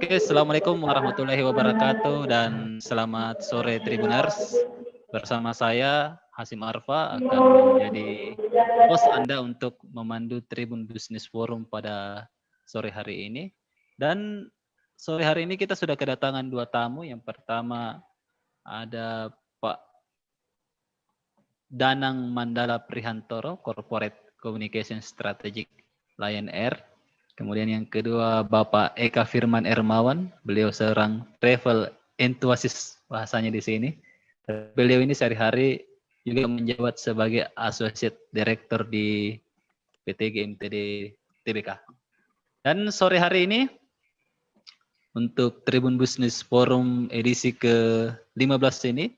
Oke, Assalamualaikum warahmatullahi wabarakatuh dan selamat sore Tribuners. Bersama saya Hasim Arfa akan menjadi host Anda untuk memandu Tribun Business Forum pada sore hari ini. Dan sore hari ini kita sudah kedatangan dua tamu. Yang pertama ada Pak Danang Mandala Prihantoro, Corporate Communication Strategic Lion Air. Kemudian yang kedua Bapak Eka Firman Ermawan, beliau seorang travel enthusiast bahasanya di sini. Beliau ini sehari-hari juga menjabat sebagai Associate Director di PT GMTD Tbk. Dan sore hari ini untuk Tribun Business Forum edisi ke-15 ini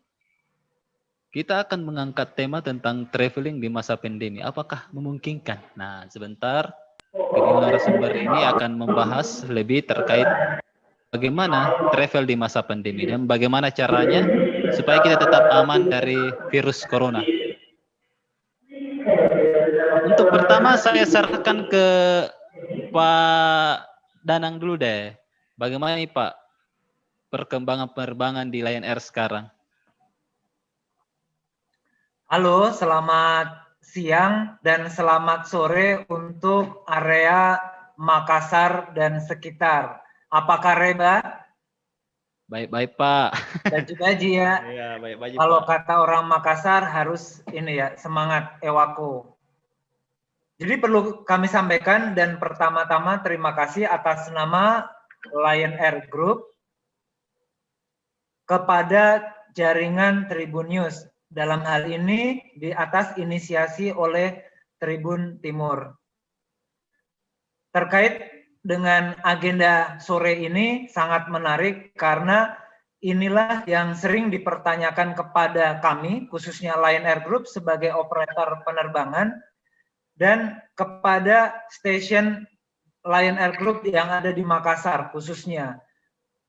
kita akan mengangkat tema tentang traveling di masa pandemi. Apakah memungkinkan? Nah, sebentar. Kedua narasumber ini akan membahas lebih terkait bagaimana travel di masa pandemi dan bagaimana caranya supaya kita tetap aman dari virus corona. Untuk pertama saya serahkan ke Pak Danang dulu deh. Bagaimana nih Pak perkembangan penerbangan di Lion Air sekarang? Halo, selamat siang dan selamat sore untuk area Makassar dan sekitar. Apa kabar? Baik-baik Pak. Baji-baji ya. Iya, baik-baik Kalau Pak. kata orang Makassar harus ini ya, semangat ewako. Jadi perlu kami sampaikan dan pertama-tama terima kasih atas nama Lion Air Group kepada jaringan Tribun News. Dalam hal ini di atas inisiasi oleh Tribun Timur. Terkait dengan agenda sore ini sangat menarik karena inilah yang sering dipertanyakan kepada kami, khususnya Lion Air Group sebagai operator penerbangan dan kepada stasiun Lion Air Group yang ada di Makassar khususnya.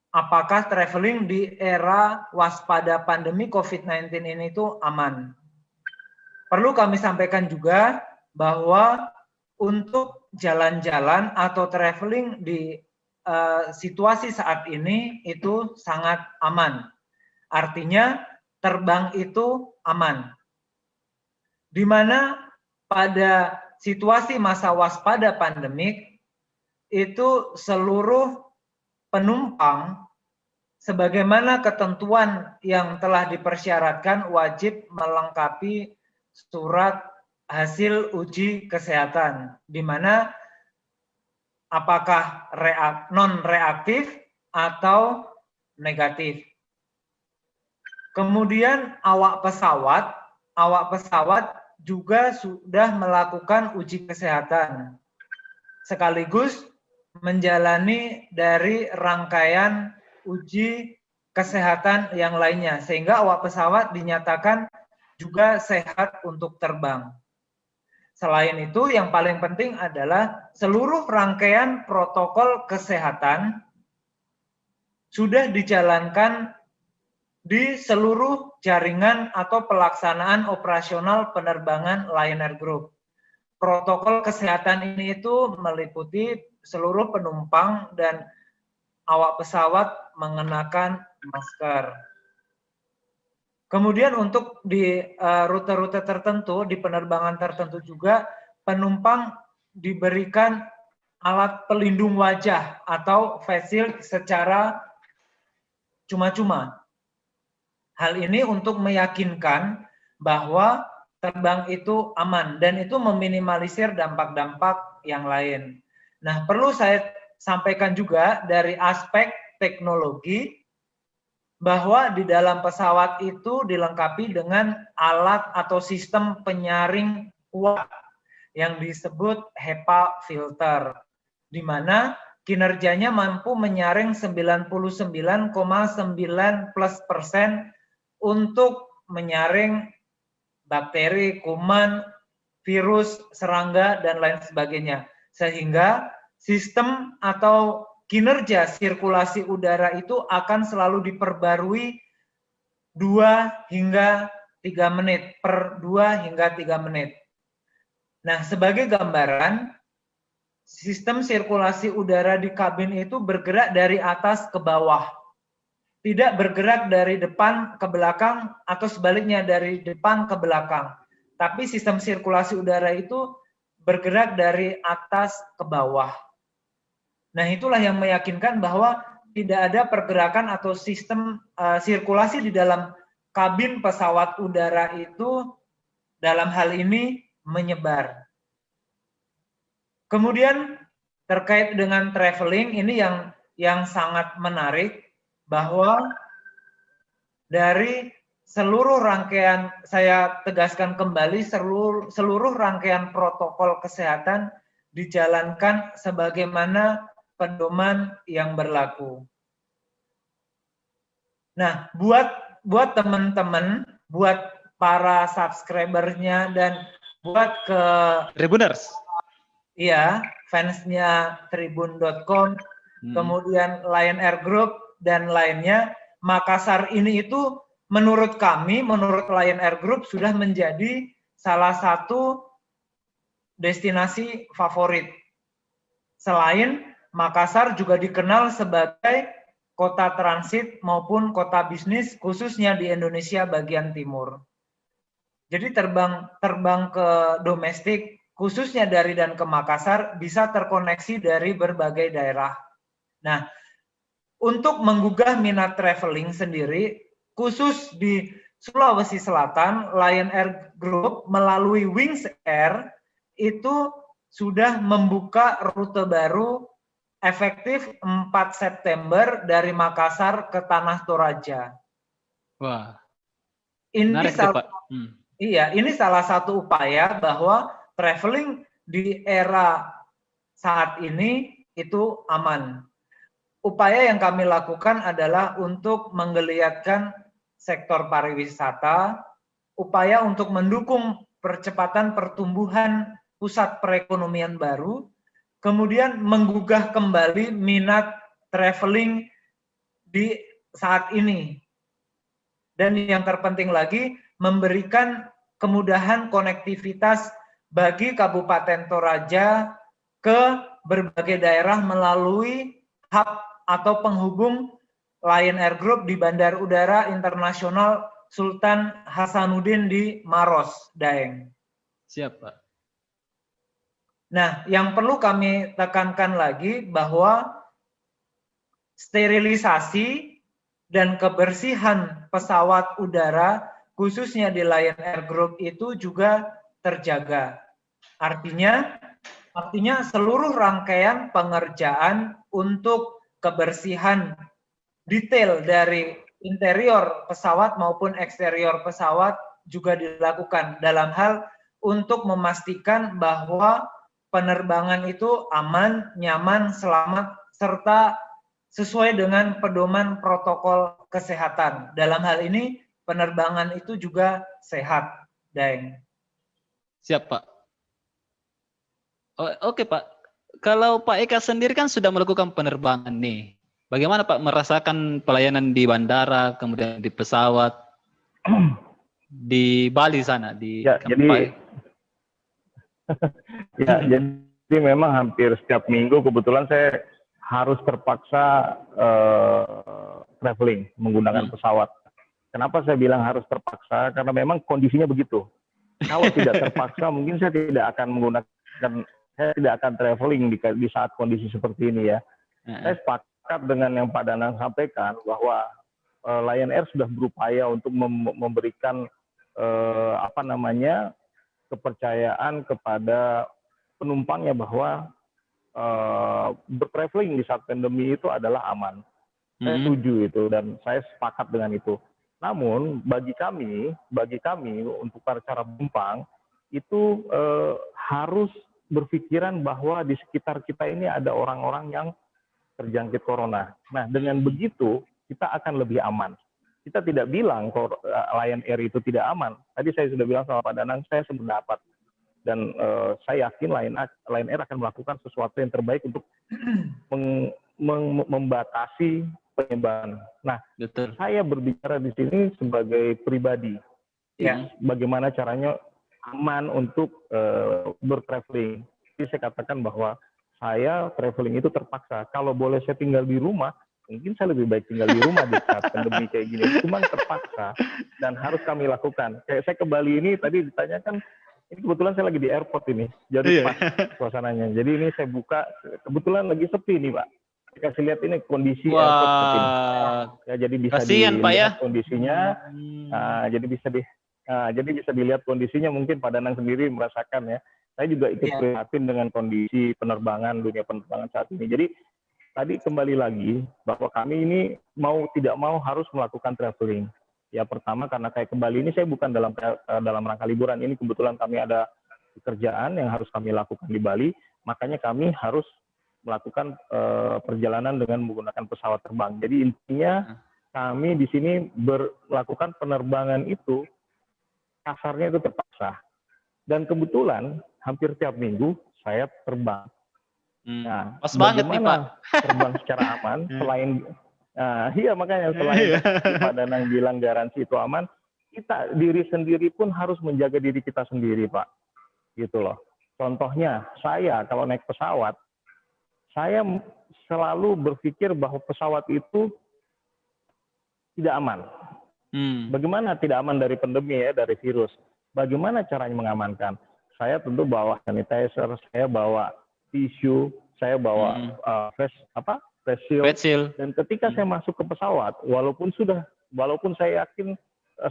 Apakah traveling di era waspada pandemi COVID-19 ini itu aman? Perlu kami sampaikan juga bahwa untuk jalan-jalan atau traveling di situasi saat ini itu sangat aman. Artinya terbang itu aman. Di mana pada situasi masa waspada pandemik itu seluruh penumpang sebagaimana ketentuan yang telah dipersyaratkan wajib melengkapi surat hasil uji kesehatan, di mana apakah non-reaktif atau negatif. Kemudian awak pesawat juga sudah melakukan uji kesehatan, sekaligus menjalani dari rangkaian uji kesehatan yang lainnya, sehingga awak pesawat dinyatakan juga sehat untuk terbang. Selain itu, yang paling penting adalah seluruh rangkaian protokol kesehatan sudah dijalankan di seluruh jaringan atau pelaksanaan operasional penerbangan Lion Air Group. Protokol kesehatan ini itu meliputi seluruh penumpang dan awak pesawat mengenakan masker. Kemudian untuk di rute-rute tertentu, di penerbangan tertentu juga penumpang diberikan alat pelindung wajah atau face shield secara cuma-cuma. Hal ini untuk meyakinkan bahwa terbang itu aman dan itu meminimalisir dampak-dampak yang lain. Nah, perlu saya sampaikan juga dari aspek teknologi bahwa di dalam pesawat itu dilengkapi dengan alat atau sistem penyaring kuat yang disebut HEPA filter, di mana kinerjanya mampu menyaring 99,9% untuk menyaring bakteri, kuman, virus, serangga, dan lain sebagainya. Sehingga sistem atau kinerja sirkulasi udara itu akan selalu diperbarui 2 hingga 3 menit, per 2 hingga 3 menit. Nah, sebagai gambaran, sistem sirkulasi udara di kabin itu bergerak dari atas ke bawah. Tidak bergerak dari depan ke belakang atau sebaliknya dari depan ke belakang. Tapi sistem sirkulasi udara itu bergerak dari atas ke bawah. Nah, itulah yang meyakinkan bahwa tidak ada pergerakan atau sistem sirkulasi di dalam kabin pesawat udara itu dalam hal ini menyebar. Kemudian terkait dengan traveling, ini yang sangat menarik, bahwa dari seluruh rangkaian, saya tegaskan kembali, seluruh rangkaian protokol kesehatan dijalankan sebagaimana pedoman yang berlaku. Nah, buat teman-teman, buat para subscribernya dan buat ke Tribuners. Iya, fansnya tribun.com, kemudian Lion Air Group dan lainnya, Makassar ini itu menurut kami, menurut Lion Air Group sudah menjadi salah satu destinasi favorit. Selain Makassar juga dikenal sebagai kota transit maupun kota bisnis khususnya di Indonesia bagian timur. Jadi terbang ke domestik khususnya dari dan ke Makassar bisa terkoneksi dari berbagai daerah. Nah, untuk menggugah minat traveling sendiri, khusus di Sulawesi Selatan, Lion Air Group melalui Wings Air itu sudah membuka rute baru efektif 4 September dari Makassar ke Tanah Toraja. Wah, ini Pak. Iya, ini salah satu upaya bahwa traveling di era saat ini itu aman. Upaya yang kami lakukan adalah untuk menggeliatkan sektor pariwisata, upaya untuk mendukung percepatan pertumbuhan pusat perekonomian baru, kemudian menggugah kembali minat traveling di saat ini. Dan yang terpenting lagi, memberikan kemudahan konektivitas bagi Kabupaten Toraja ke berbagai daerah melalui hub atau penghubung Lion Air Group di Bandar Udara Internasional Sultan Hasanuddin di Maros, Daeng. Siap, Pak. Nah, yang perlu kami tekankan lagi bahwa sterilisasi dan kebersihan pesawat udara khususnya di Lion Air Group itu juga terjaga. Artinya seluruh rangkaian pengerjaan untuk kebersihan detail dari interior pesawat maupun eksterior pesawat juga dilakukan dalam hal untuk memastikan bahwa penerbangan itu aman, nyaman, selamat, serta sesuai dengan pedoman protokol kesehatan. Dalam hal ini, penerbangan itu juga sehat, Daeng. Siap, Pak. Oke, Pak. Kalau Pak Eka sendiri kan sudah melakukan penerbangan nih. Bagaimana Pak merasakan pelayanan di bandara, kemudian di pesawat, di Bali sana? Jadi memang hampir setiap minggu kebetulan saya harus terpaksa traveling menggunakan pesawat. Kenapa saya bilang harus terpaksa? Karena memang kondisinya begitu. Kalau tidak terpaksa, mungkin saya tidak akan traveling di saat kondisi seperti ini ya. Saya sepakat dengan yang Pak Danang sampaikan bahwa Lion Air sudah berupaya untuk memberikan kepercayaan kepada penumpangnya bahwa bertraveling di saat pandemi itu adalah aman. Saya setuju itu dan saya sepakat dengan itu. Namun bagi kami untuk para penumpang itu harus berpikiran bahwa di sekitar kita ini ada orang-orang yang terjangkit corona. Nah, dengan begitu kita akan lebih aman. Kita tidak bilang kalau Lion Air itu tidak aman. Tadi saya sudah bilang sama Pak Danang, saya sependapat. Dan saya yakin Lion Air akan melakukan sesuatu yang terbaik untuk membatasi penyebaran. Nah, betul. Saya berbicara di sini sebagai pribadi. Ya. Bagaimana caranya aman untuk bertraveling. Jadi saya katakan bahwa saya traveling itu terpaksa. Kalau boleh saya tinggal di rumah, mungkin saya lebih baik tinggal di rumah di saat pandemi kayak gini. Cuman terpaksa dan harus kami lakukan. Kayak saya ke Bali ini tadi ditanyakan, ini kebetulan saya lagi di airport ini, jadi pas suasananya. Jadi ini saya buka, kebetulan lagi sepi nih Pak. Saya kasih lihat ini kondisi airport seperti ini. Ya, jadi bisa Kasihan, Pak, ya. dilihat kondisinya. Jadi bisa dilihat kondisinya, mungkin Pak Danang sendiri merasakan ya. Saya juga ikut prihatin dengan kondisi penerbangan, dunia penerbangan saat ini. Jadi tadi kembali lagi bahwa kami ini mau tidak mau harus melakukan traveling. Ya pertama karena kayak ke Bali ini saya bukan dalam rangka liburan, ini kebetulan kami ada pekerjaan yang harus kami lakukan di Bali, makanya kami harus melakukan perjalanan dengan menggunakan pesawat terbang. Jadi intinya kami di sini melakukan penerbangan itu kasarnya itu terpaksa. Dan kebetulan hampir tiap minggu saya terbang. Nah, pas banget nih Pak. Terbang secara aman selain iya makanya selain Pak Danang bilang garansi itu aman, kita diri sendiri pun harus menjaga diri kita sendiri Pak. Gitu loh. Contohnya saya kalau naik pesawat, saya selalu berpikir bahwa pesawat itu tidak aman. Bagaimana tidak aman dari pandemi ya, dari virus? Bagaimana caranya mengamankan? Saya tentu bawa sanitizer, saya bawa tisu, saya bawa face shield. Dan ketika saya masuk ke pesawat, walaupun saya yakin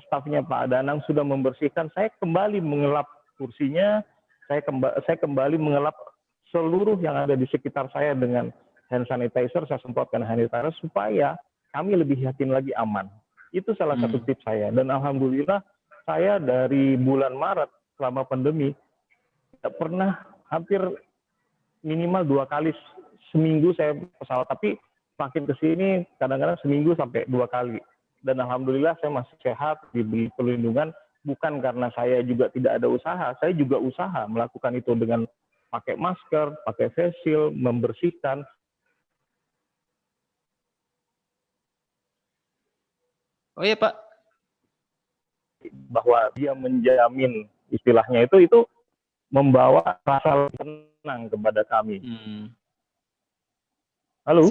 stafnya Pak Danang sudah membersihkan, saya kembali mengelap kursinya, saya kembali mengelap seluruh yang ada di sekitar saya dengan hand sanitizer, saya semprotkan hand sanitizer supaya kami lebih yakin lagi aman. Itu salah satu tips saya. Dan alhamdulillah saya dari bulan Maret selama pandemi tidak pernah, hampir minimal 2 kali seminggu saya pesawat, tapi makin ke sini kadang-kadang seminggu sampai 2 kali. Dan alhamdulillah saya masih sehat, diberi perlindungan, bukan karena saya juga tidak ada usaha, saya juga usaha melakukan itu dengan pakai masker, pakai face shield, membersihkan. Oh iya Pak. Bahwa dia menjamin, istilahnya itu membawa rasa tenang kepada kami. Halo?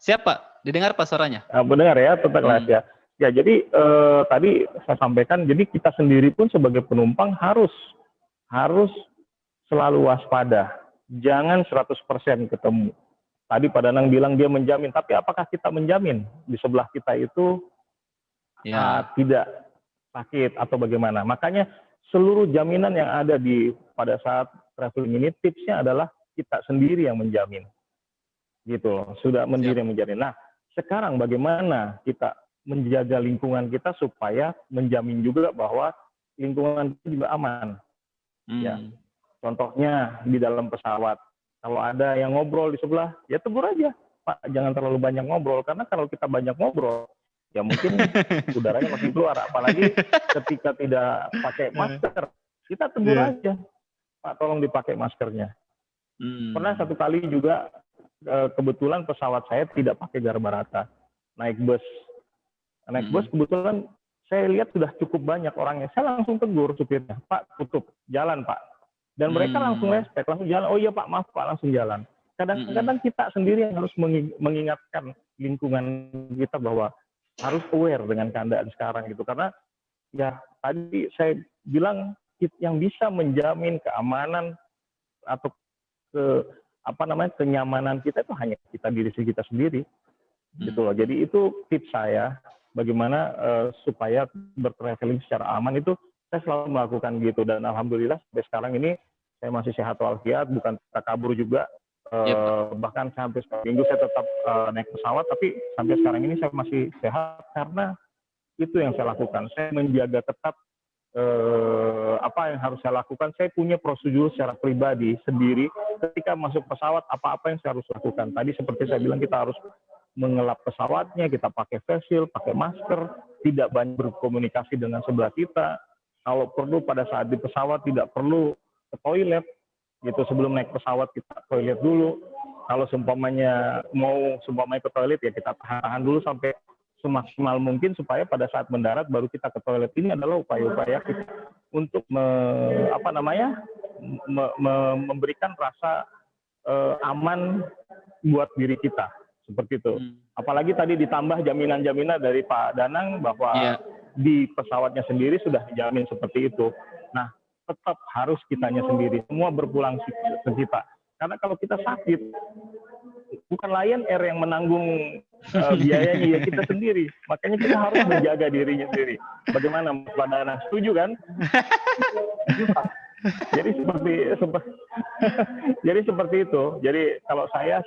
Siap Pak, didengar Pak suaranya? Mendengar ya, tetap ya. Ya, jadi tadi saya sampaikan, jadi kita sendiri pun sebagai penumpang harus selalu waspada. Jangan 100% ketemu. Tadi Pak Danang bilang dia menjamin, tapi apakah kita menjamin di sebelah kita itu tidak sakit atau bagaimana? Makanya seluruh jaminan yang ada pada saat traveling ini, tipsnya adalah kita sendiri yang menjamin. Gitu loh, sudah sendiri yang menjamin. Nah, sekarang bagaimana kita menjaga lingkungan kita supaya menjamin juga bahwa lingkungan kita juga aman. Ya. Contohnya di dalam pesawat, kalau ada yang ngobrol di sebelah, ya tegur aja, Pak, jangan terlalu banyak ngobrol, karena kalau kita banyak ngobrol, ya mungkin udaranya makin keluar. Apalagi ketika tidak pakai masker, kita tegur aja, Pak, tolong dipakai maskernya. Pernah satu kali juga, kebetulan pesawat saya tidak pakai garba rata, naik bus kebetulan saya lihat sudah cukup banyak orangnya, saya langsung tegur supirnya, Pak, tutup jalan Pak. Dan mereka langsung respect, langsung jalan. Oh iya Pak, maaf Pak, langsung jalan. Kadang-kadang kita sendiri yang harus mengingatkan lingkungan kita bahwa harus aware dengan keadaan sekarang gitu. Karena ya tadi saya bilang yang bisa menjamin keamanan atau kenyamanan kita itu hanya diri kita sendiri. Gitu loh. Jadi itu tips saya bagaimana supaya bertraveling secara aman itu saya selalu melakukan gitu, dan alhamdulillah sampai sekarang ini saya masih sehat walafiat, bukan takabur juga. Bahkan sampai seminggu saya tetap naik pesawat, tapi sampai sekarang ini saya masih sehat karena itu yang saya lakukan. Saya menjaga ketat apa yang harus saya lakukan. Saya punya prosedur secara pribadi sendiri ketika masuk pesawat, apa-apa yang saya harus lakukan. Tadi seperti saya bilang, kita harus mengelap pesawatnya, kita pakai face shield, pakai masker, tidak banyak berkomunikasi dengan sebelah kita. Kalau perlu pada saat di pesawat tidak perlu ke toilet, gitu. Sebelum naik pesawat kita toilet dulu. Kalau seumpamanya ke toilet ya kita tahan dulu sampai semaksimal mungkin supaya pada saat mendarat baru kita ke toilet. Ini adalah upaya-upaya kita untuk memberikan rasa aman buat diri kita, seperti itu. Apalagi tadi ditambah jaminan-jaminan dari Pak Danang bahwa di pesawatnya sendiri sudah dijamin seperti itu. Nah, tetap harus kitanya sendiri, semua berpulang ke kita. Karena kalau kita sakit, bukan Lion Air yang menanggung biayanya, ya kita sendiri. Makanya kita harus menjaga dirinya sendiri. Bagaimana Pak Danang? Setuju kan? Jadi seperti itu. Jadi kalau saya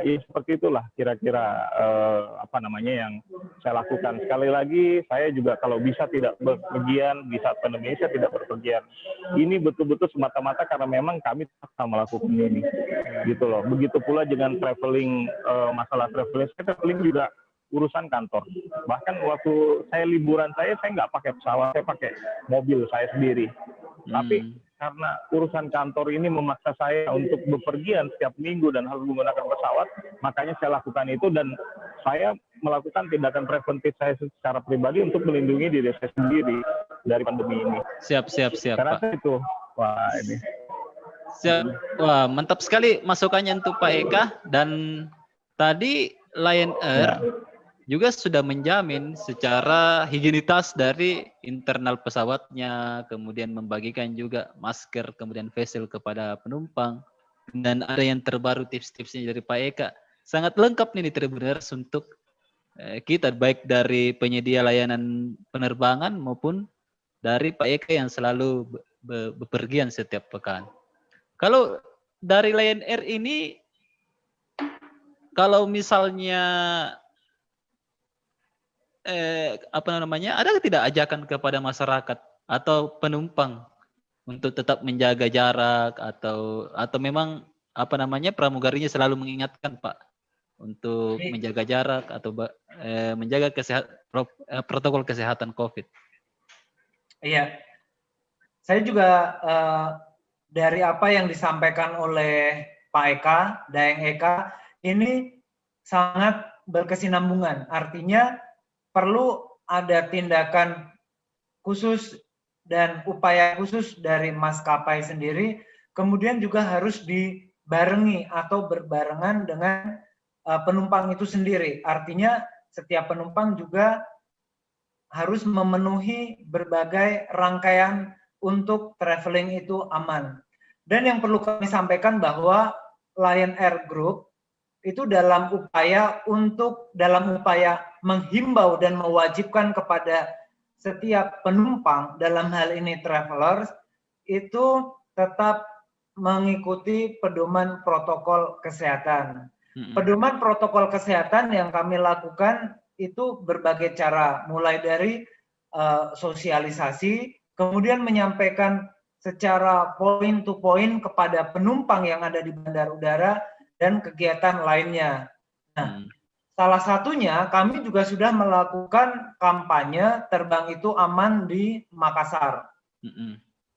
ya seperti itulah kira-kira apa namanya yang saya lakukan. Sekali lagi saya juga kalau bisa tidak berpergian, di saat pandemi saya tidak berpergian. Ini betul-betul semata-mata karena memang kami terpaksa melakukan ini, gitu loh. Begitu pula dengan traveling, masalah traveling, saya traveling juga urusan kantor. Bahkan waktu saya liburan saya nggak pakai pesawat, saya pakai mobil saya sendiri. Tapi karena urusan kantor ini memaksa saya untuk bepergian setiap minggu dan harus menggunakan pesawat, makanya saya lakukan itu dan saya melakukan tindakan preventif saya secara pribadi untuk melindungi diri saya sendiri dari pandemi ini. Siap, Karena Pak. Itu, wah ini. Siap. Wah, mantap sekali masukannya untuk Pak Eka. Dan tadi Lion Air juga sudah menjamin secara higienitas dari internal pesawatnya, kemudian membagikan juga masker, kemudian face shield kepada penumpang. Dan ada yang terbaru tips-tipsnya dari Pak Eka. Sangat lengkap nih Tribuners untuk kita, baik dari penyedia layanan penerbangan maupun dari Pak Eka yang selalu bepergian setiap pekan. Kalau dari Lion Air ini, kalau misalnya ada tidak ajakan kepada masyarakat atau penumpang untuk tetap menjaga jarak atau memang pramugarinya selalu mengingatkan Pak untuk menjaga jarak atau menjaga protokol kesehatan COVID? Iya, saya juga dari apa yang disampaikan oleh Pak Eka, Daeng Eka, ini sangat berkesinambungan. Artinya perlu ada tindakan khusus dan upaya khusus dari maskapai sendiri, kemudian juga harus dibarengi atau berbarengan dengan penumpang itu sendiri. Artinya setiap penumpang juga harus memenuhi berbagai rangkaian untuk traveling itu aman. Dan yang perlu kami sampaikan bahwa Lion Air Group itu dalam upaya menghimbau dan mewajibkan kepada setiap penumpang, dalam hal ini travelers, itu tetap mengikuti pedoman protokol kesehatan. Pedoman protokol kesehatan yang kami lakukan itu berbagai cara, mulai dari sosialisasi, kemudian menyampaikan secara point to point kepada penumpang yang ada di bandar udara, dan kegiatan lainnya. Nah, salah satunya kami juga sudah melakukan kampanye terbang itu aman di Makassar.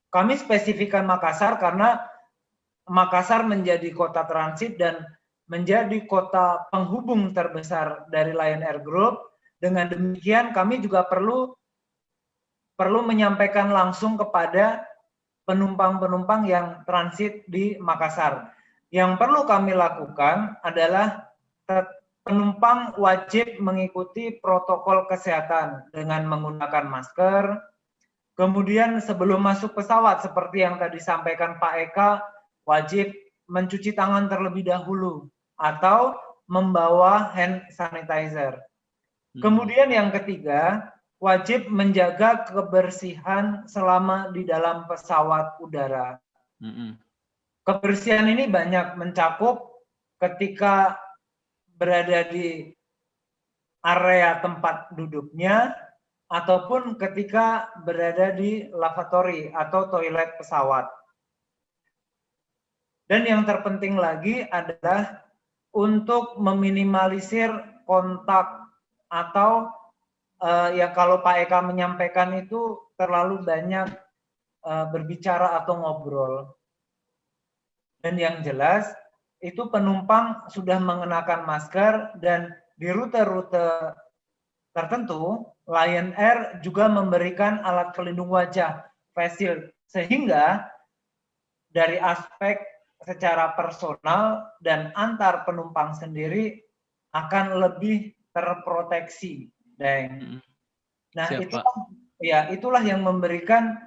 Kami spesifikkan Makassar karena Makassar menjadi kota transit dan menjadi kota penghubung terbesar dari Lion Air Group. Dengan demikian kami juga perlu menyampaikan langsung kepada penumpang-penumpang yang transit di Makassar. Yang perlu kami lakukan adalah penumpang wajib mengikuti protokol kesehatan dengan menggunakan masker. Kemudian sebelum masuk pesawat, seperti yang tadi disampaikan Pak Eka, wajib mencuci tangan terlebih dahulu atau membawa hand sanitizer. Kemudian yang ketiga, wajib menjaga kebersihan selama di dalam pesawat udara. Kebersihan ini banyak mencakup ketika berada di area tempat duduknya ataupun ketika berada di lavatory atau toilet pesawat. Dan yang terpenting lagi adalah untuk meminimalisir kontak atau ya kalau Pak Eka menyampaikan itu terlalu banyak berbicara atau ngobrol. Dan yang jelas itu penumpang sudah mengenakan masker dan di rute-rute tertentu Lion Air juga memberikan alat pelindung wajah face shield, sehingga dari aspek secara personal dan antar penumpang sendiri akan lebih terproteksi, Deng. Nah, itulah yang memberikan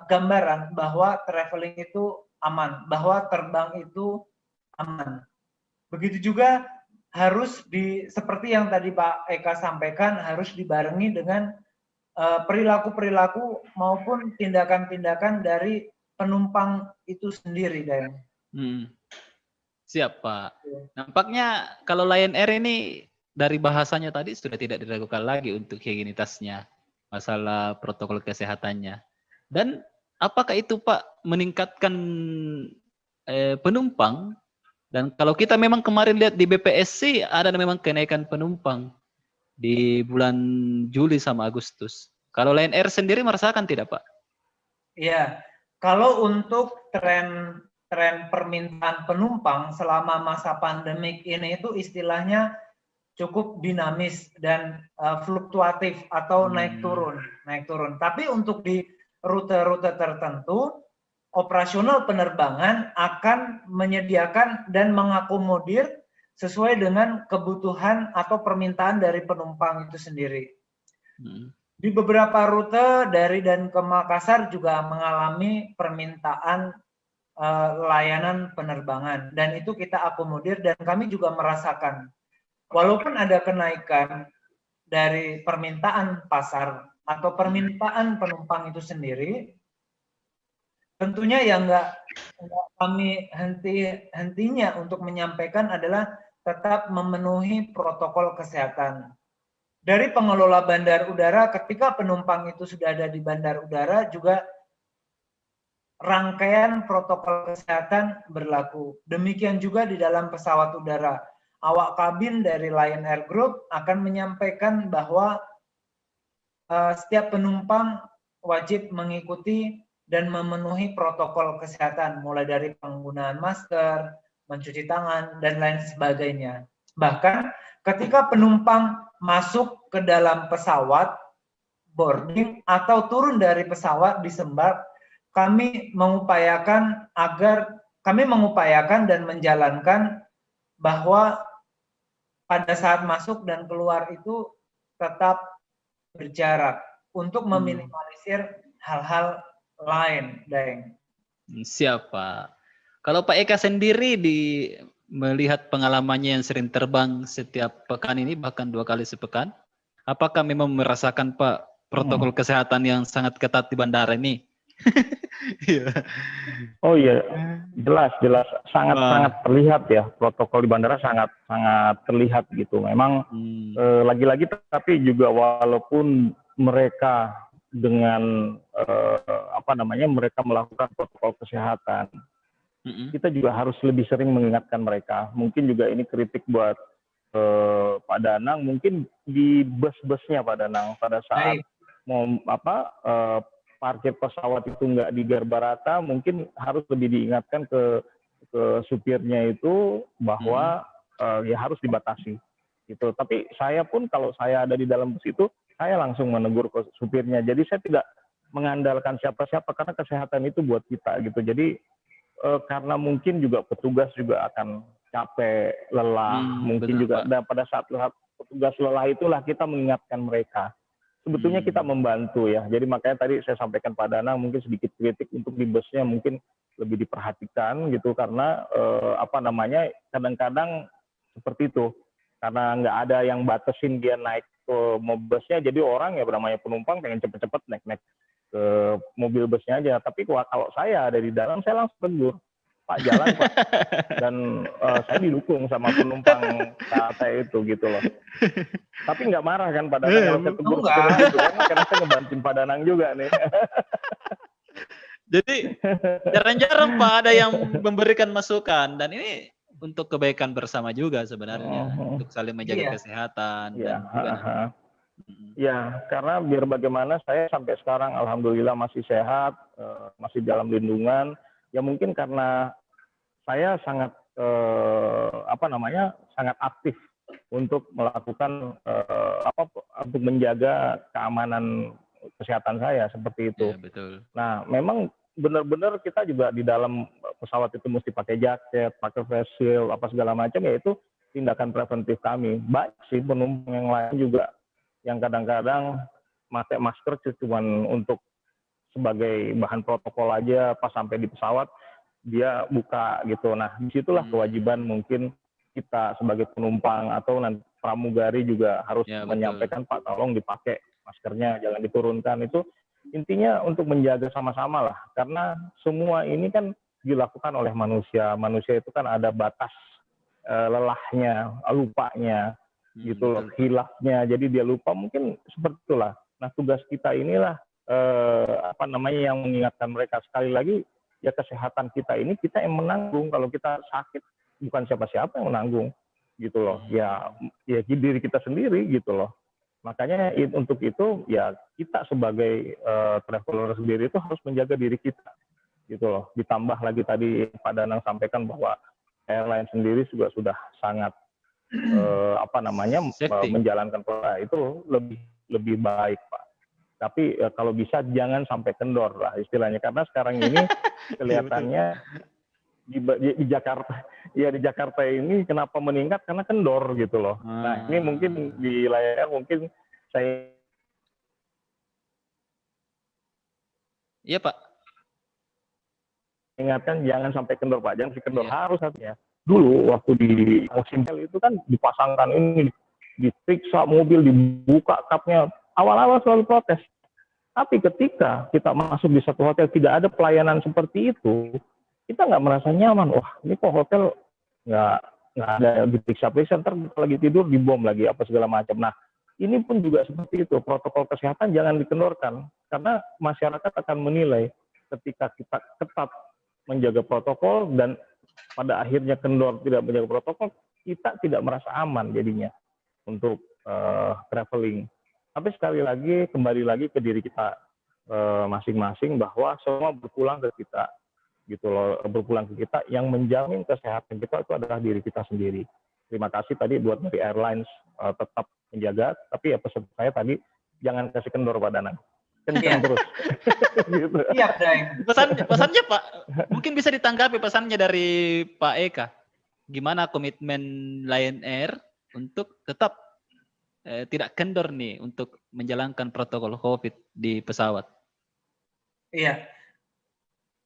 gambaran bahwa traveling itu aman, bahwa terbang itu aman. Begitu juga harus seperti yang tadi Pak Eka sampaikan, harus dibarengi dengan perilaku-perilaku maupun tindakan-tindakan dari penumpang itu sendiri, Deng. Siap, Pak. Nampaknya kalau Lion Air ini dari bahasanya tadi sudah tidak diragukan lagi untuk higienitasnya, masalah protokol kesehatannya. Dan apakah itu, Pak, meningkatkan penumpang? Dan kalau kita memang kemarin lihat di BPSC ada memang kenaikan penumpang di bulan Juli sama Agustus. Kalau Lion Air sendiri merasakan tidak, Pak? Iya, kalau untuk tren permintaan penumpang selama masa pandemik ini itu istilahnya cukup dinamis dan fluktuatif atau naik turun. Tapi untuk di rute-rute tertentu, operasional penerbangan akan menyediakan dan mengakomodir sesuai dengan kebutuhan atau permintaan dari penumpang itu sendiri. Di beberapa rute dari dan ke Makassar juga mengalami permintaan layanan penerbangan, dan itu kita akomodir dan kami juga merasakan. Walaupun ada kenaikan dari permintaan pasar atau permintaan penumpang itu sendiri, tentunya yang nggak kami hentinya untuk menyampaikan adalah tetap memenuhi protokol kesehatan. Dari pengelola bandar udara, ketika penumpang itu sudah ada di bandar udara, juga rangkaian protokol kesehatan berlaku. Demikian juga di dalam pesawat udara. Awak kabin dari Lion Air Group akan menyampaikan bahwa setiap penumpang wajib mengikuti dan memenuhi protokol kesehatan, mulai dari penggunaan masker, mencuci tangan, dan lain sebagainya. Bahkan ketika penumpang masuk ke dalam pesawat, boarding, atau turun dari pesawat disembark, kami mengupayakan dan menjalankan bahwa pada saat masuk dan keluar itu tetap berjarak untuk meminimalisir hal-hal lain, Deng. Siap, Pak. Kalau Pak Eka sendiri melihat pengalamannya yang sering terbang setiap pekan ini, bahkan 2 kali sepekan, apakah memang merasakan, Pak, protokol kesehatan yang sangat ketat di bandara ini? Oh iya, jelas sangat terlihat ya, protokol di bandara sangat terlihat gitu. Memang lagi-lagi tapi juga walaupun mereka dengan mereka melakukan protokol kesehatan, kita juga harus lebih sering mengingatkan mereka. Mungkin juga ini kritik buat Pak Danang, mungkin di bus-busnya Pak Danang pada saat mau parkir pesawat itu nggak digarba rata, mungkin harus lebih diingatkan ke supirnya itu bahwa ya harus dibatasi gitu. Tapi saya pun kalau saya ada di dalam bus itu, saya langsung menegur ke supirnya. Jadi saya tidak mengandalkan siapa-siapa karena kesehatan itu buat kita gitu. Jadi karena mungkin juga petugas juga akan capek, lelah, mungkin juga pada saat petugas lelah itulah kita mengingatkan mereka. Sebetulnya kita membantu ya. Jadi makanya tadi saya sampaikan Pak Danang mungkin sedikit kritik untuk di busnya mungkin lebih diperhatikan gitu karena kadang-kadang seperti itu. Karena nggak ada yang batasin dia naik ke mobil busnya, jadi orang ya namanya penumpang pengen cepet-cepet naik ke mobil busnya aja. Tapi kalau saya ada di dalam, saya langsung tegur, Pak jalan Pak. Dan saya didukung sama penumpang saat saya itu gitu loh. Tapi nggak marah kan Pak Danang kalau saya tegur gitu kan, karena saya ngebantuin Pak Danang juga nih. Jadi jarang-jarang Pak ada yang memberikan masukan, dan ini untuk kebaikan bersama juga sebenarnya, untuk saling menjaga kesehatan. Ya, karena biar bagaimana saya sampai sekarang alhamdulillah masih sehat, masih dalam lindungan. Ya mungkin karena saya sangat sangat aktif untuk melakukan untuk menjaga keamanan kesehatan saya seperti itu. Ya, betul. Nah, memang benar-benar kita juga di dalam pesawat itu mesti pakai jaket, pakai face shield, apa segala macam, ya itu tindakan preventif kami. Baik sih penumpang yang lain juga yang kadang-kadang pakai masker cuma untuk sebagai bahan protokol aja, pas sampai di pesawat dia buka gitu. Nah, disitulah kewajiban mungkin kita sebagai penumpang atau nanti pramugari juga harus menyampaikan, Pak, tolong dipakai maskernya, jangan diturunkan. Itu intinya untuk menjaga sama-sama lah, karena semua ini kan dilakukan oleh manusia. Manusia itu kan ada batas lelahnya, lupanya, gitu loh, hilafnya. Jadi dia lupa, mungkin seperti itulah. Nah, tugas kita inilah yang mengingatkan mereka. Sekali lagi, ya kesehatan kita ini kita yang menanggung. Kalau kita sakit, bukan siapa-siapa yang menanggung, gitu loh. Ya diri kita sendiri, gitu loh. Makanya untuk itu ya kita sebagai traveler sendiri itu harus menjaga diri kita, gitu loh. Ditambah lagi tadi Pak Danang sampaikan bahwa airline sendiri juga sudah sangat menjalankan itu lebih baik, Pak. Tapi kalau bisa jangan sampai kendor lah istilahnya, karena sekarang ini kelihatannya di Jakarta ini kenapa meningkat, karena kendor gitu loh. Nah, ini mungkin di layar mungkin saya Pak, ingatkan jangan sampai kendor, Pak. Jangan sampai kendor, harus ya. Dulu waktu di musim itu kan dipasangkan ini, diperiksa mobil, dibuka kapnya, awal-awal selalu protes. Tapi ketika kita masuk di satu hotel tidak ada pelayanan seperti itu, kita nggak merasa nyaman. Wah, ini kok hotel nggak ada diperiksa-periksa, ntar lagi tidur dibom lagi apa segala macam. Nah, ini pun juga seperti itu. Protokol kesehatan jangan dikendorkan, karena masyarakat akan menilai ketika kita ketat menjaga protokol dan pada akhirnya kendor tidak menjaga protokol, kita tidak merasa aman jadinya untuk traveling. Tapi sekali lagi, kembali lagi ke diri kita masing-masing, bahwa semua berpulang ke kita, gitu loh, berpulang ke kita. Yang menjamin kesehatan kita itu adalah diri kita sendiri. Terima kasih tadi buat dari airlines tetap menjaga, tapi ya pesan saya tadi jangan kasih kendor, Pak Danang. Kencang terus. Gitu. Siap, Daeng. Pesannya Pak, mungkin bisa ditanggapi pesannya dari Pak Eka. Gimana komitmen Lion Air untuk tetap tidak kendor nih untuk menjalankan protokol COVID di pesawat? Iya.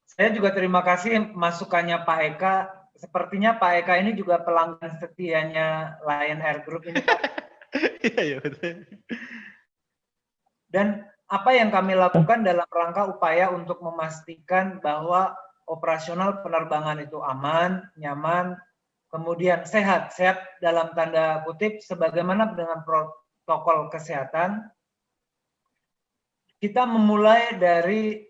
Saya juga terima kasih masukannya Pak Eka. Sepertinya Pak Eka ini juga pelanggan setianya Lion Air Group ini, Pak. Iya, betul. Dan apa yang kami lakukan dalam rangka upaya untuk memastikan bahwa operasional penerbangan itu aman, nyaman, kemudian sehat dalam tanda kutip, sebagaimana dengan protokol kesehatan. Kita memulai dari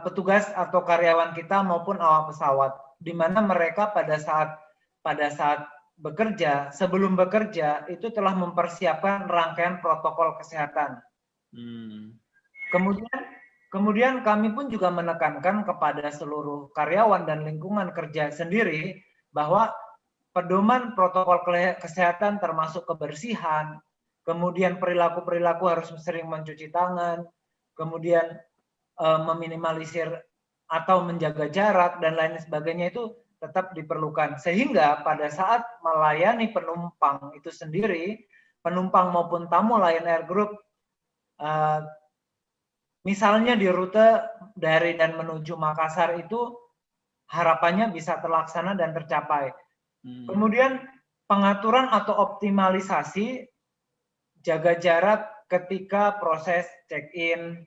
petugas atau karyawan kita maupun awak pesawat, di mana mereka pada saat bekerja, sebelum bekerja itu telah mempersiapkan rangkaian protokol kesehatan. Kemudian kami pun juga menekankan kepada seluruh karyawan dan lingkungan kerja sendiri bahwa pedoman protokol kesehatan termasuk kebersihan, kemudian perilaku-perilaku harus sering mencuci tangan, kemudian meminimalisir atau menjaga jarak dan lain sebagainya itu tetap diperlukan. Sehingga pada saat melayani penumpang itu sendiri, penumpang maupun tamu Lion Air Group, misalnya di rute dari dan menuju Makassar itu harapannya bisa terlaksana dan tercapai. Kemudian pengaturan atau optimalisasi jaga jarak ketika proses check-in.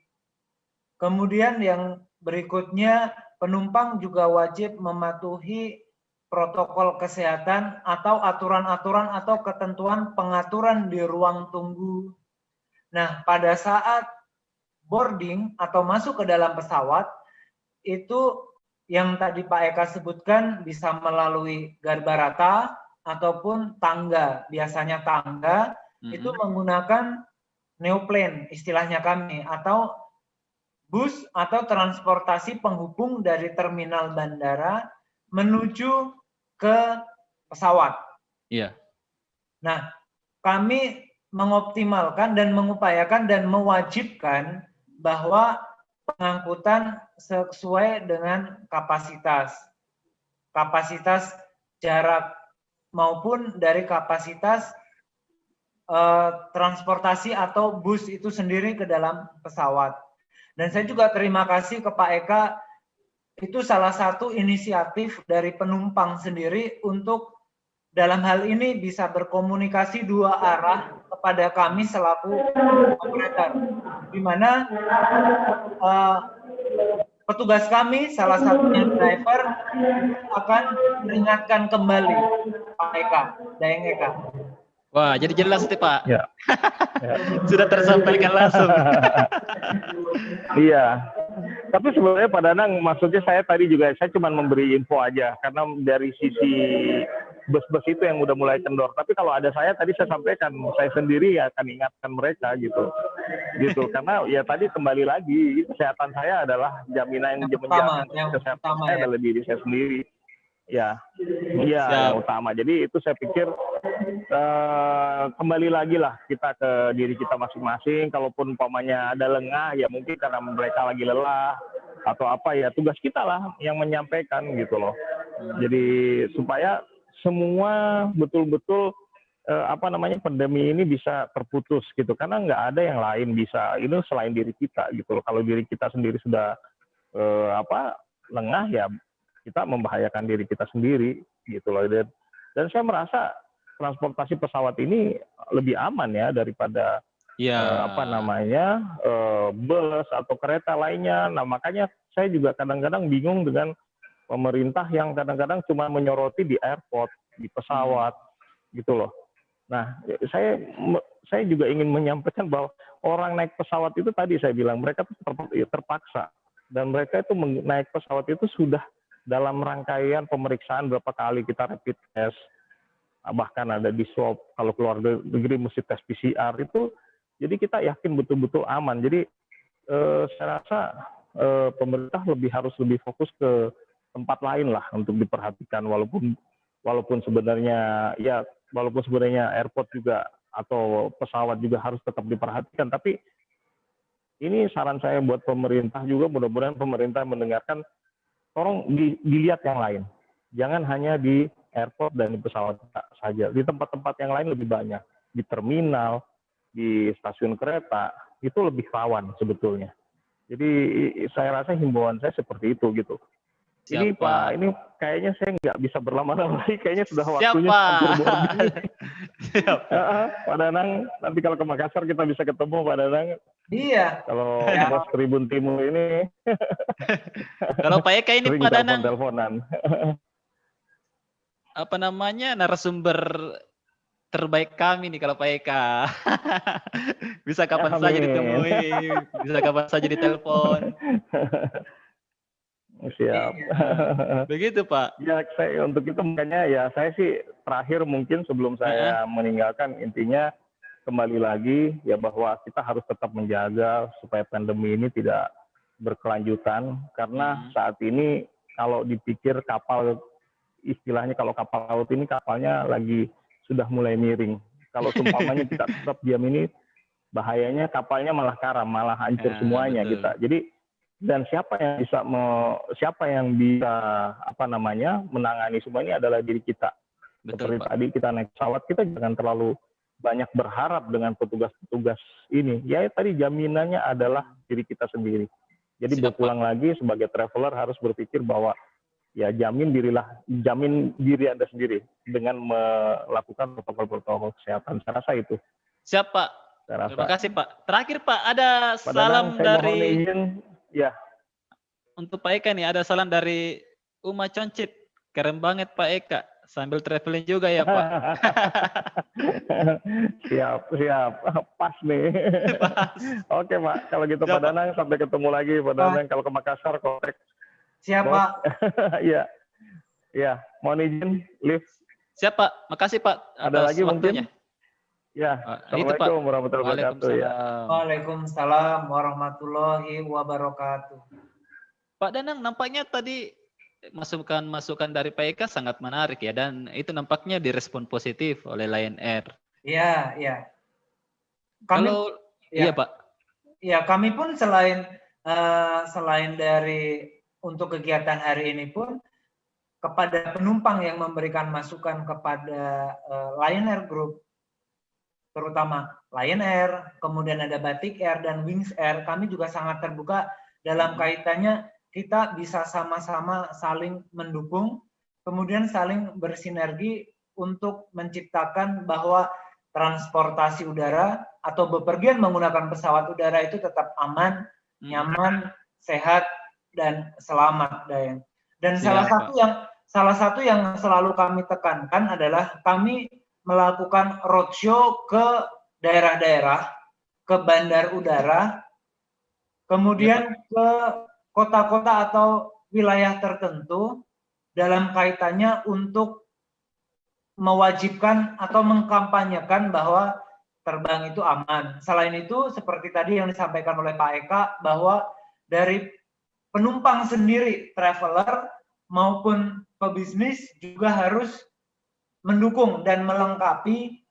Kemudian yang berikutnya, penumpang juga wajib mematuhi protokol kesehatan atau aturan-aturan atau ketentuan pengaturan di ruang tunggu. Nah, pada saat boarding atau masuk ke dalam pesawat, itu yang tadi Pak Eka sebutkan bisa melalui garbarata ataupun tangga. Biasanya tangga itu menggunakan neoplane, istilahnya kami, atau bus atau transportasi penghubung dari terminal bandara menuju ke pesawat. Iya. Nah, kami mengoptimalkan dan mengupayakan dan mewajibkan bahwa pengangkutan sesuai dengan kapasitas. kapasitas jarak maupun dari kapasitas transportasi atau bus itu sendiri ke dalam pesawat. Dan saya juga terima kasih ke Pak Eka, itu salah satu inisiatif dari penumpang sendiri untuk dalam hal ini bisa berkomunikasi dua arah kepada kami selaku operator, di mana petugas kami, salah satunya driver, akan mengingatkan kembali Pak Eka, Dayeng Eka. Wah, jadi jelas nih Pak. Ya. Sudah tersampaikan langsung. Iya. Tapi sebenarnya Pak Danang, maksudnya saya tadi juga, saya cuma memberi info aja. Karena dari sisi bus-bus itu yang udah mulai kendor. Tapi kalau ada saya, tadi saya sampaikan, saya sendiri ya akan ingatkan mereka gitu. Karena ya tadi kembali lagi, kesehatan saya adalah jaminan yang menjamin kesehatan saya adalah diri saya sendiri. Ya, iya yang utama. Jadi itu saya pikir kembali lagi lah kita ke diri kita masing-masing. Kalaupun umpamanya ada lengah, ya mungkin karena mereka lagi lelah atau apa, ya tugas kita lah yang menyampaikan gitu loh. Jadi supaya semua betul-betul pandemi ini bisa terputus gitu. Karena nggak ada yang lain bisa ini selain diri kita gitu loh. Kalau diri kita sendiri sudah lengah, ya kita membahayakan diri kita sendiri gitu loh. Dan saya merasa transportasi pesawat ini lebih aman ya daripada bus atau kereta lainnya. Nah, makanya saya juga kadang-kadang bingung dengan pemerintah yang kadang-kadang cuma menyoroti di airport, di pesawat gitu loh. Nah, saya juga ingin menyampaikan bahwa orang naik pesawat itu tadi saya bilang mereka terpaksa, dan mereka itu naik pesawat itu sudah dalam rangkaian pemeriksaan berapa kali kita rapid test, bahkan ada di swab, kalau keluar negeri mesti tes PCR itu, jadi kita yakin betul-betul aman. Jadi saya rasa pemerintah harus lebih fokus ke tempat lain lah untuk diperhatikan, walaupun sebenarnya airport juga atau pesawat juga harus tetap diperhatikan. Tapi ini saran saya buat pemerintah juga, mudah-mudahan pemerintah mendengarkan. Tolong dilihat yang lain, jangan hanya di airport dan di pesawat saja, di tempat-tempat yang lain lebih banyak, di terminal, di stasiun kereta, itu lebih rawan sebetulnya. Jadi saya rasa himbauan saya seperti itu gitu. Ini Pak, ini kayaknya saya nggak bisa berlama-lama lagi, kayaknya sudah waktunya hampir boarding. Pak Danang, nanti kalau ke Makassar kita bisa ketemu Pak Danang. Iya. Kalau Bos Tribun Timur ini. Kalau Pak Eka ini Pak Danang. Teleponan. Apa namanya, narasumber terbaik kami nih kalau Pak Eka. Bisa kapan saja ditemui, bisa kapan saja ditelepon. Siap. Begitu Pak. Ya, untuk itu makanya ya saya sih terakhir mungkin sebelum saya meninggalkan, intinya kembali lagi ya bahwa kita harus tetap menjaga supaya pandemi ini tidak berkelanjutan, karena saat ini kalau dipikir kapal, istilahnya kalau kapal laut ini kapalnya lagi sudah mulai miring. Kalau seumpamanya kita tetap diam ini, bahayanya kapalnya malah karam, malah hancur semuanya betul. kita. Jadi dan siapa yang bisa menangani semua ini adalah diri kita. Betul, Seperti Pak. tadi kita naik pesawat, kita jangan terlalu banyak berharap dengan petugas-petugas ini. Ya tadi jaminannya adalah diri kita sendiri. Jadi berpulang lagi sebagai traveler harus berpikir bahwa ya jamin diri Anda sendiri dengan melakukan protokol-protokol kesehatan. Saya rasa itu. Siap Pak. Terima kasih Pak. Terakhir Pak, ada salam dari ya. Untuk Pak Eka nih, ada salam dari Uma Concit. Keren banget Pak Eka. Sambil traveling juga ya Pak. Siap. Pas nih. Pas. Oke Pak, kalau gitu Pak Danang, sampai ketemu lagi Pak Danang. Kalau ke Makassar, kontak. Siap Pak. Iya. Iya, mohon izin lift. Siap Pak, makasih Pak. Ada lagi waktunya. mungkin? Ya, Assalamualaikum warahmatullahi wabarakatuh. Ya. Waalaikumsalam warahmatullahi wabarakatuh. Pak Danang, nampaknya tadi masukan dari Pak Eka sangat menarik ya, dan itu nampaknya direspon positif oleh Lion Air. Iya. Iya Pak. Ya, kami pun selain dari untuk kegiatan hari ini pun, kepada penumpang yang memberikan masukan kepada Lion Air Group, terutama Lion Air, kemudian ada Batik Air dan Wings Air, kami juga sangat terbuka dalam kaitannya kita bisa sama-sama saling mendukung, kemudian saling bersinergi untuk menciptakan bahwa transportasi udara atau bepergian menggunakan pesawat udara itu tetap aman, nyaman, sehat, dan selamat, Dayang. Dan salah satu yang selalu kami tekankan adalah kami melakukan roadshow ke daerah-daerah, ke bandar udara, kemudian ke kota-kota atau wilayah tertentu dalam kaitannya untuk mewajibkan atau mengkampanyekan bahwa terbang itu aman. Selain itu, seperti tadi yang disampaikan oleh Pak Eka, bahwa dari penumpang sendiri, traveler maupun pebisnis juga harus mendukung dan melengkapi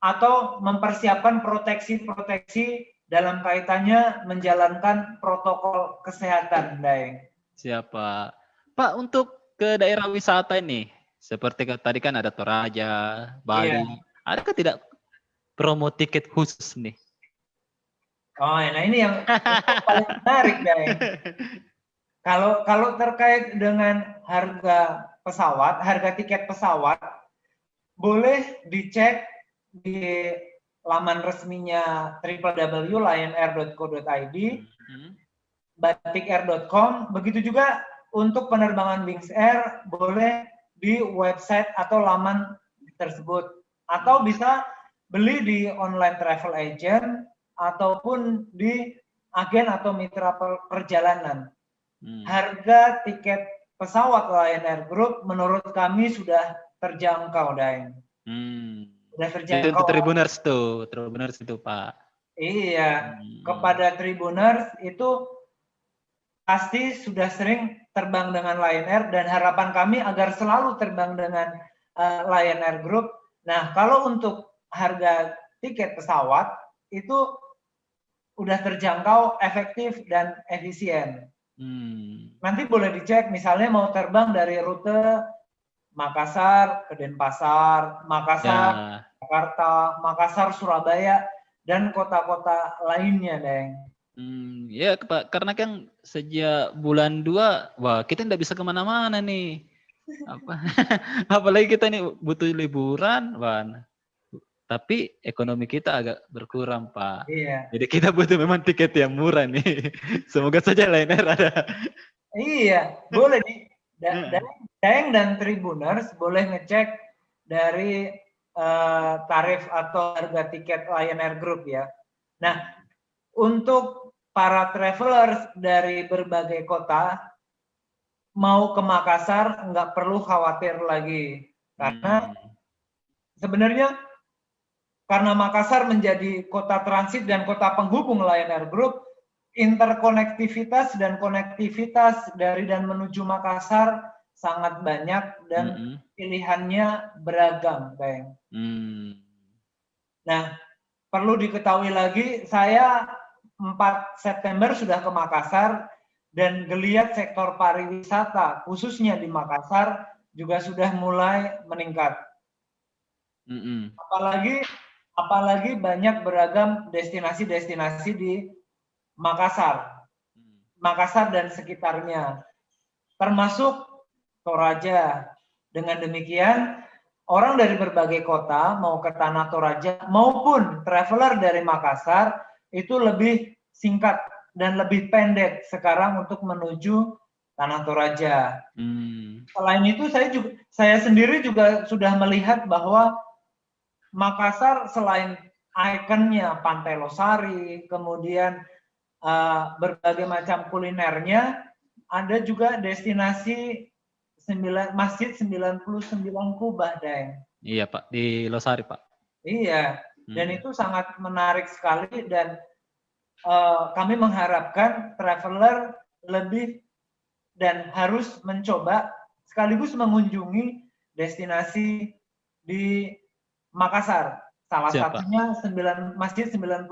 atau mempersiapkan proteksi-proteksi dalam kaitannya menjalankan protokol kesehatan, Daeng. Siapa? Pak, untuk ke daerah wisata ini, seperti tadi kan ada Toraja, Bali, adakah tidak promo tiket khusus nih? Oh, nah ini yang paling menarik, Daeng. Kalau terkait dengan harga pesawat, harga tiket pesawat, boleh dicek di laman resminya www.lionair.co.id, batikair.com, begitu juga untuk penerbangan Wings Air boleh di website atau laman tersebut, atau bisa beli di online travel agent ataupun di agen atau mitra perjalanan. Harga tiket pesawat Lion Air Group menurut kami sudah terjangkau, Daeng. Sudah terjangkau. Itu Tribuners itu, Pak. Iya, kepada Tribuners itu pasti sudah sering terbang dengan Lion Air dan harapan kami agar selalu terbang dengan Lion Air Group. Nah, kalau untuk harga tiket pesawat itu udah terjangkau, efektif dan efisien. Nanti boleh dicek, misalnya mau terbang dari rute Makassar ke Denpasar, Makassar, Jakarta, Makassar, Surabaya, dan kota-kota lainnya, Deng. Ya Pak, karena kan sejak bulan 2, wah kita tidak bisa kemana-mana nih. Apalagi kita nih butuh liburan, wah. Tapi ekonomi kita agak berkurang, Pak. Iya. Jadi kita butuh memang tiket yang murah nih. Semoga saja Lion Air ada. Iya, boleh nih. Daeng dan Tribuners boleh ngecek dari tarif atau harga tiket Lion Air Group ya. Nah, untuk para travelers dari berbagai kota mau ke Makassar nggak perlu khawatir lagi, karena sebenarnya karena Makassar menjadi kota transit dan kota penghubung Lion Air Group, interkonektivitas dan konektivitas dari dan menuju Makassar sangat banyak dan pilihannya beragam, Bang. Nah, perlu diketahui lagi, saya 4 September sudah ke Makassar dan geliat sektor pariwisata, khususnya di Makassar, juga sudah mulai meningkat. Apalagi banyak beragam destinasi-destinasi di Makassar dan sekitarnya, termasuk Toraja. Dengan demikian, orang dari berbagai kota mau ke Tanah Toraja maupun traveler dari Makassar itu lebih singkat dan lebih pendek sekarang untuk menuju Tanah Toraja. Selain itu, saya sendiri juga sudah melihat bahwa Makassar selain ikonnya Pantai Losari, kemudian berbagai macam kulinernya, ada juga destinasi Masjid 99 Kubah, Deng. Iya Pak, di Losari Pak. Iya, dan itu sangat menarik sekali dan kami mengharapkan traveler lebih dan harus mencoba sekaligus mengunjungi destinasi di Makassar. Salah satunya Masjid 99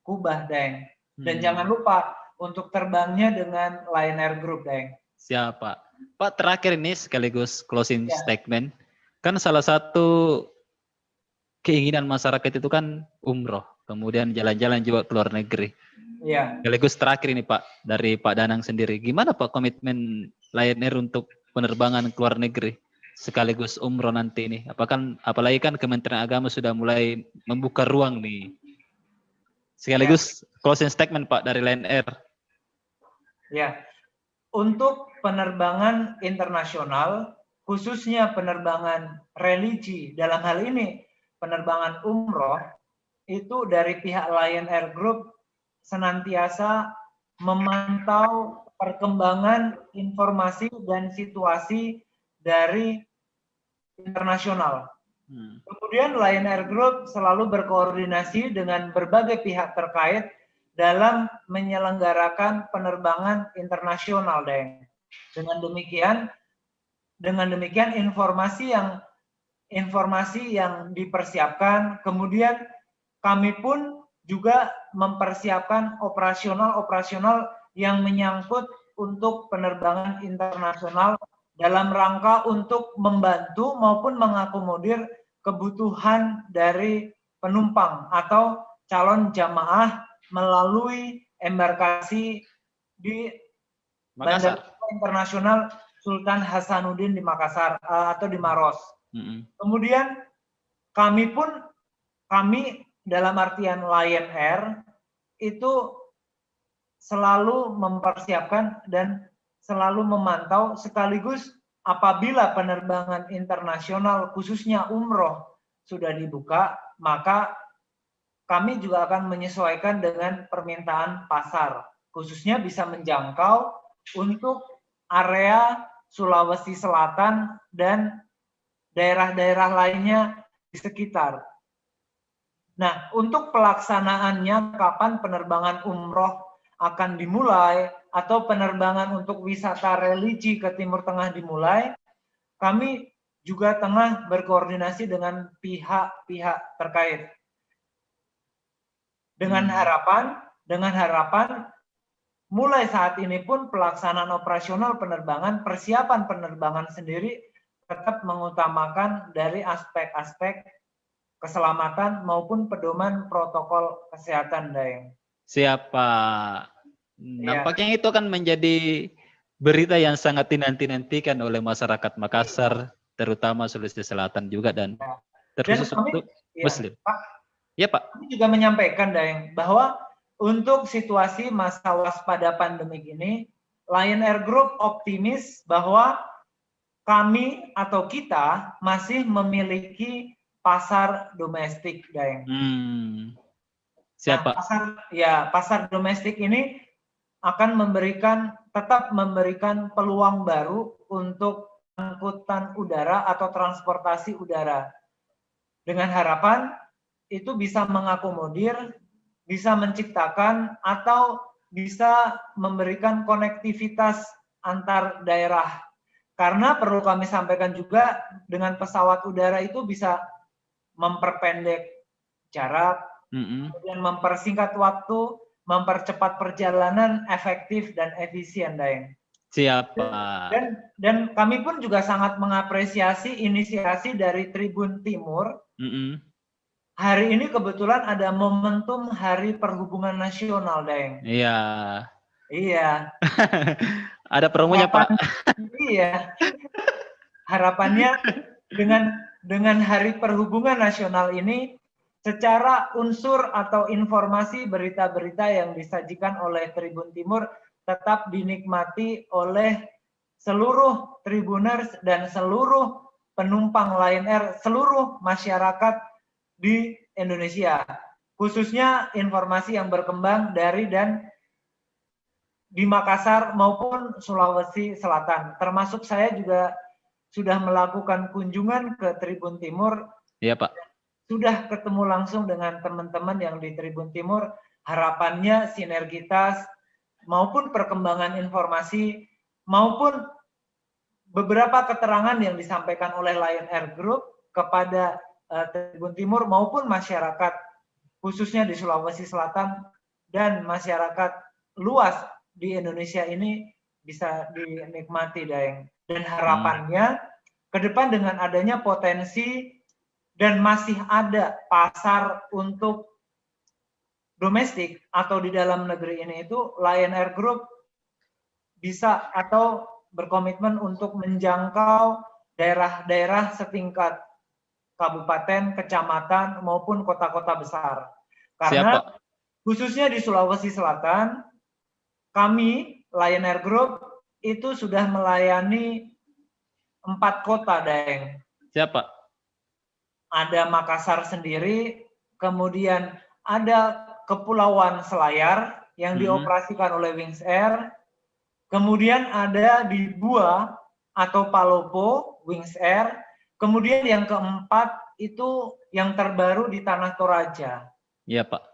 Kubah, Deng. Dan jangan lupa untuk terbangnya dengan Lion Air Group, Deng. Siapa? Pak, terakhir ini sekaligus closing Ya. statement. Kan salah satu keinginan masyarakat itu kan umroh, kemudian jalan-jalan juga ke luar negeri. Iya. Sekaligus terakhir ini Pak, dari Pak Danang sendiri, gimana Pak komitmen Lion Air untuk penerbangan ke luar negeri sekaligus umroh nanti ini? Apalagi kan Kementerian Agama sudah mulai membuka ruang nih. Sekaligus closing statement Pak dari Lion Air. Ya. Untuk penerbangan internasional, khususnya penerbangan religi, dalam hal ini penerbangan umroh, itu dari pihak Lion Air Group senantiasa memantau perkembangan informasi dan situasi dari internasional. Kemudian Lion Air Group selalu berkoordinasi dengan berbagai pihak terkait dalam menyelenggarakan penerbangan internasional, Deng. Dengan demikian informasi yang dipersiapkan, kemudian kami pun juga mempersiapkan operasional yang menyangkut untuk penerbangan internasional dalam rangka untuk membantu maupun mengakomodir kebutuhan dari penumpang atau calon jamaah melalui embarkasi di Bandara Internasional Sultan Hasanuddin di Makassar atau di Maros. Kemudian kami dalam artian Lion Air itu selalu mempersiapkan dan selalu memantau, sekaligus apabila penerbangan internasional khususnya umroh sudah dibuka, maka kami juga akan menyesuaikan dengan permintaan pasar, khususnya bisa menjangkau untuk area Sulawesi Selatan dan daerah-daerah lainnya di sekitar. Nah, untuk pelaksanaannya, kapan penerbangan umroh akan dimulai atau penerbangan untuk wisata religi ke Timur Tengah dimulai, kami juga tengah berkoordinasi dengan pihak-pihak terkait. Dengan harapan mulai saat ini pun pelaksanaan operasional penerbangan, persiapan penerbangan sendiri tetap mengutamakan dari aspek-aspek keselamatan maupun pedoman protokol kesehatan, Daeng. Siapa? Nampaknya itu akan menjadi berita yang sangat dinanti-nantikan oleh masyarakat Makassar, terutama Sulawesi Selatan juga dan terkhusus untuk Muslim. Ya Pak. Kami juga menyampaikan, Daeng, bahwa untuk situasi masa waspada pandemi ini, Lion Air Group optimis bahwa kami atau kita masih memiliki pasar domestik, Daeng. Siapa? Nah, pasar domestik ini akan tetap memberikan peluang baru untuk angkutan udara atau transportasi udara. Dengan harapan itu bisa mengakomodir, bisa menciptakan, atau bisa memberikan konektivitas antar daerah. Karena perlu kami sampaikan juga, dengan pesawat udara itu bisa memperpendek jarak, kemudian mempersingkat waktu, mempercepat perjalanan efektif dan efisien, Daeng. Siapa? Dan kami pun juga sangat mengapresiasi inisiasi dari Tribun Timur. Hari ini kebetulan ada momentum Hari Perhubungan Nasional, Daeng. Iya. Iya. Ada promonya, Pak. Iya. Harapannya dengan Hari Perhubungan Nasional ini, secara unsur atau informasi berita-berita yang disajikan oleh Tribun Timur tetap dinikmati oleh seluruh Tribuners dan seluruh penumpang Lion Air, seluruh masyarakat di Indonesia, khususnya informasi yang berkembang dari dan di Makassar maupun Sulawesi Selatan. Termasuk saya juga sudah melakukan kunjungan ke Tribun Timur. Iya, Pak. Sudah ketemu langsung dengan teman-teman yang di Tribun Timur. Harapannya sinergitas maupun perkembangan informasi maupun beberapa keterangan yang disampaikan oleh Lion Air Group kepada Tribun Timur maupun masyarakat khususnya di Sulawesi Selatan dan masyarakat luas di Indonesia ini bisa dinikmati, Daeng. Dan harapannya ke depan dengan adanya potensi dan masih ada pasar untuk domestik atau di dalam negeri ini itu, Lion Air Group bisa atau berkomitmen untuk menjangkau daerah-daerah setingkat kabupaten, kecamatan, maupun kota-kota besar. Karena khususnya di Sulawesi Selatan, kami, Lion Air Group, itu sudah melayani 4 kota, Daeng. Siapa? Ada Makassar sendiri, kemudian ada Kepulauan Selayar yang dioperasikan oleh Wings Air, kemudian ada di Bua atau Palopo, Wings Air, kemudian yang keempat itu yang terbaru di Tanah Toraja. Iya, Pak.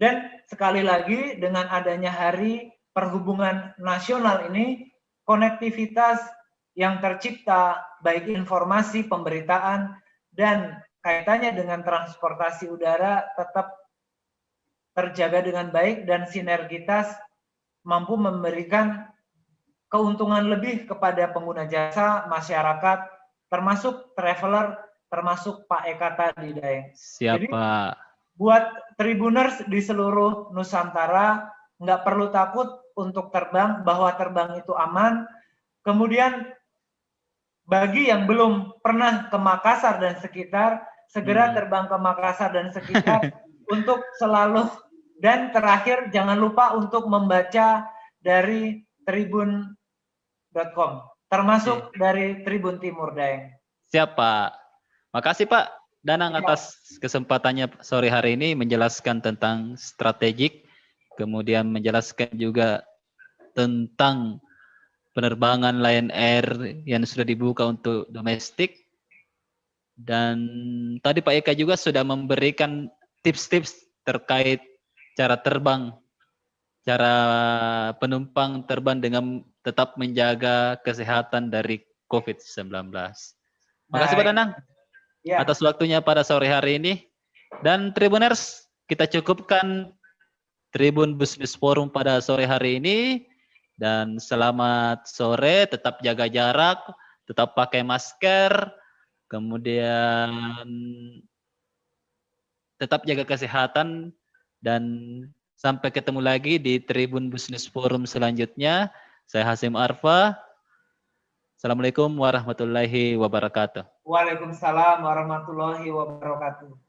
Dan sekali lagi dengan adanya Hari Perhubungan Nasional ini, konektivitas yang tercipta, baik informasi, pemberitaan, dan kaitannya dengan transportasi udara tetap terjaga dengan baik dan sinergitas mampu memberikan keuntungan lebih kepada pengguna jasa, masyarakat, termasuk traveler, termasuk Pak Eka tadi, Daeng. Siapa? Jadi, buat Tribuners di seluruh Nusantara, nggak perlu takut untuk terbang, bahwa terbang itu aman. Kemudian, bagi yang belum pernah ke Makassar dan sekitar, segera terbang ke Makassar dan sekitar untuk selalu. Dan terakhir, jangan lupa untuk membaca dari tribun.com, termasuk dari Tribun Timur, Daeng. Siap, Pak. Makasih, Pak Danang atas kesempatannya sore hari ini menjelaskan tentang strategik, kemudian menjelaskan juga tentang penerbangan Lion Air yang sudah dibuka untuk domestik. Dan tadi Pak Eka juga sudah memberikan tips-tips terkait cara terbang, cara penumpang terbang dengan tetap menjaga kesehatan dari COVID-19. Makasih Pak Danang atas waktunya pada sore hari ini. Dan Tribuners, kita cukupkan Tribun Business Forum pada sore hari ini. Dan selamat sore, tetap jaga jarak, tetap pakai masker, kemudian tetap jaga kesehatan, dan sampai ketemu lagi di Tribun Business Forum selanjutnya. Saya Hasim Arfa. Assalamualaikum warahmatullahi wabarakatuh. Waalaikumsalam warahmatullahi wabarakatuh.